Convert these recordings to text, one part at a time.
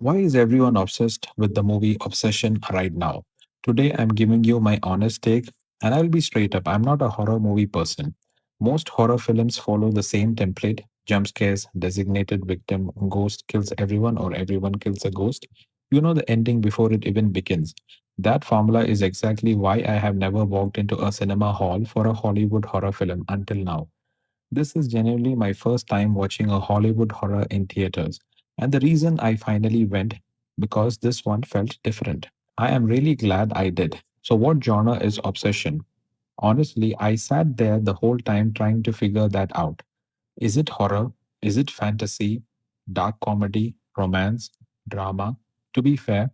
Why is everyone obsessed with the movie Obsession right now? Today, I'm giving you my honest take, and I'll be straight up. I'm not a horror movie person. Most horror films follow the same template: jump scares, designated victim, ghost kills everyone, or everyone kills a ghost. You know the ending before it even begins. That formula is exactly why I have never walked into a cinema hall for a Hollywood horror film until now. This is genuinely my first time watching a Hollywood horror in theaters. And the reason I finally went, because this one felt different. I am really glad I did. So, what genre is Obsession? Honestly, I sat there the whole time trying to figure that out. Is it horror? Is it fantasy? Dark comedy? Romance? Drama? To be fair,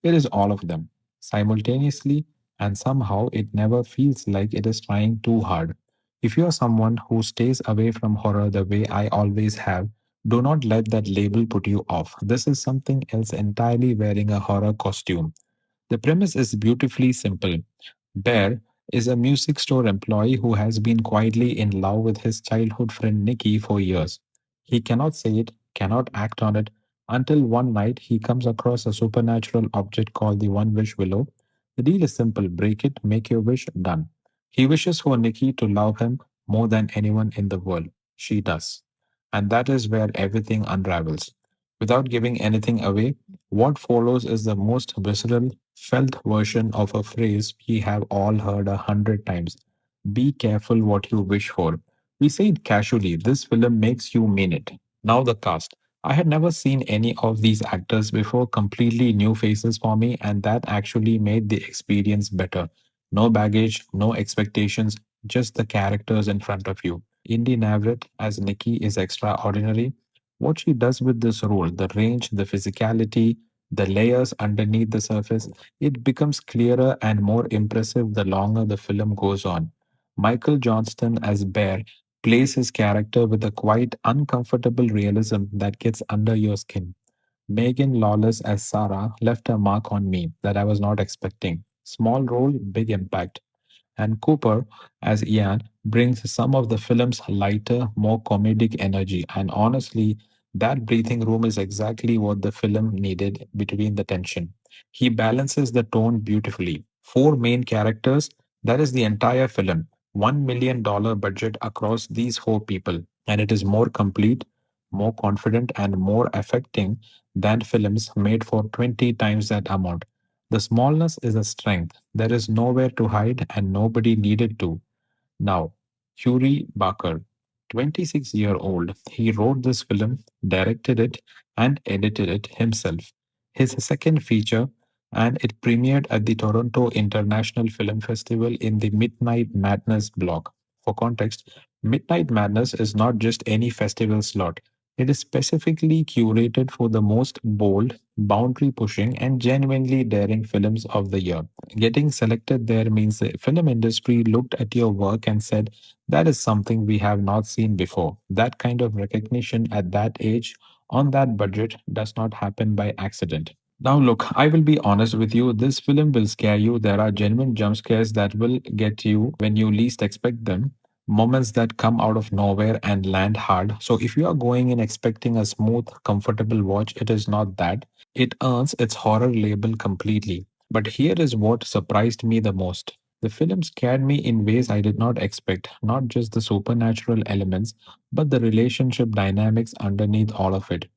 it is all of them simultaneously, and somehow it never feels like it is trying too hard. If you are someone who stays away from horror the way I always have, do not let that label put you off. This is something else entirely wearing a horror costume. The premise is beautifully simple. Bear is a music store employee who has been quietly in love with his childhood friend Nicky for years. He cannot say it, cannot act on it, until one night he comes across a supernatural object called the One Wish Willow. The deal is simple: break it, make your wish, done. He wishes for Nicky to love him more than anyone in the world. She does. And that is where everything unravels. Without giving anything away, what follows is the most visceral, felt version of a phrase we have all heard 100 times: be careful what you wish for. We say it casually, this film makes you mean it. Now, the cast. I had never seen any of these actors before, completely new faces for me, and that actually made the experience better. No baggage, no expectations, just the characters in front of you. Indy Navret as Nikki is extraordinary. What she does with this role, the range, the physicality, the layers underneath the surface, it becomes clearer and more impressive the longer the film goes on. Michael Johnston as Bear plays his character with a quite uncomfortable realism that gets under your skin. Megan Lawless as Sarah left a mark on me that I was not expecting. Small role, big impact. And Cooper, as Ian, brings some of the film's lighter, more comedic energy. And honestly, that breathing room is exactly what the film needed between the tension. He balances the tone beautifully. Four main characters, that is the entire film. $1 million budget across these four people. And it is more complete, more confident, and more affecting than films made for 20 times that amount. The smallness is a strength. There is nowhere to hide and nobody needed to. Now, Yuri Barker, 26-year-old, he wrote this film, directed it, and edited it himself. His second feature, and it premiered at the Toronto International Film Festival in the Midnight Madness block. For context, Midnight Madness is not just any festival slot. It is specifically curated for the most bold, boundary pushing, and genuinely daring films of the year. Getting selected there means the film industry looked at your work and said, that is something we have not seen before. That kind of recognition at that age, on that budget, does not happen by accident. Now, look, I will be honest with you. This film will scare you. There are genuine jump scares that will get you when you least expect them, moments that come out of nowhere and land hard. So, if you are going in expecting a smooth, comfortable watch, it is not that. It earns its horror label completely. But here is what surprised me the most. The film scared me in ways I did not expect, not just the supernatural elements, but the relationship dynamics underneath all of it.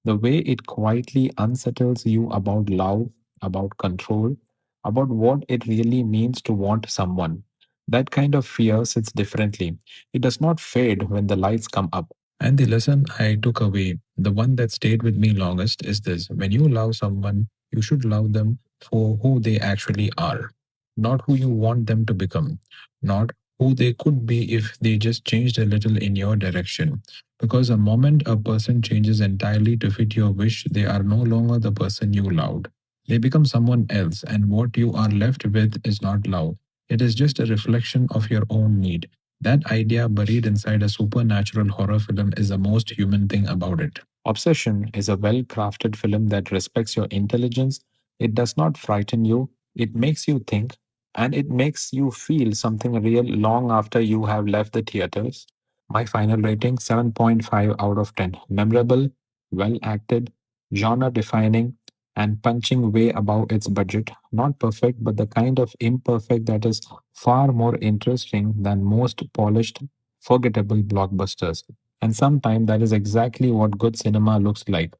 The way it quietly unsettles you about love, about control, about what it really means to want someone. That kind of fear sits differently. It does not fade when the lights come up. And the lesson I took away, the one that stayed with me longest, is this: when you love someone, you should love them for who they actually are, not who you want them to become, not who they could be if they just changed a little in your direction. Because the moment a person changes entirely to fit your wish, they are no longer the person you loved. They become someone else, and what you are left with is not love. It is just a reflection of your own need. That idea buried inside a supernatural horror film is the most human thing about it. Obsession is a well crafted film that respects your intelligence. It does not frighten you, it makes you think, and it makes you feel something real long after you have left the theaters. My final rating: 7.5 out of 10. Memorable, well acted, genre defining, and punching way above its budget. Not perfect, but the kind of imperfect that is far more interesting than most polished, forgettable blockbusters. And sometimes that is exactly what good cinema looks like.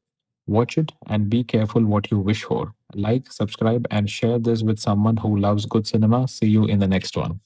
Watch it and be careful what you wish for. Like, subscribe, and share this with someone who loves good cinema. See you in the next one.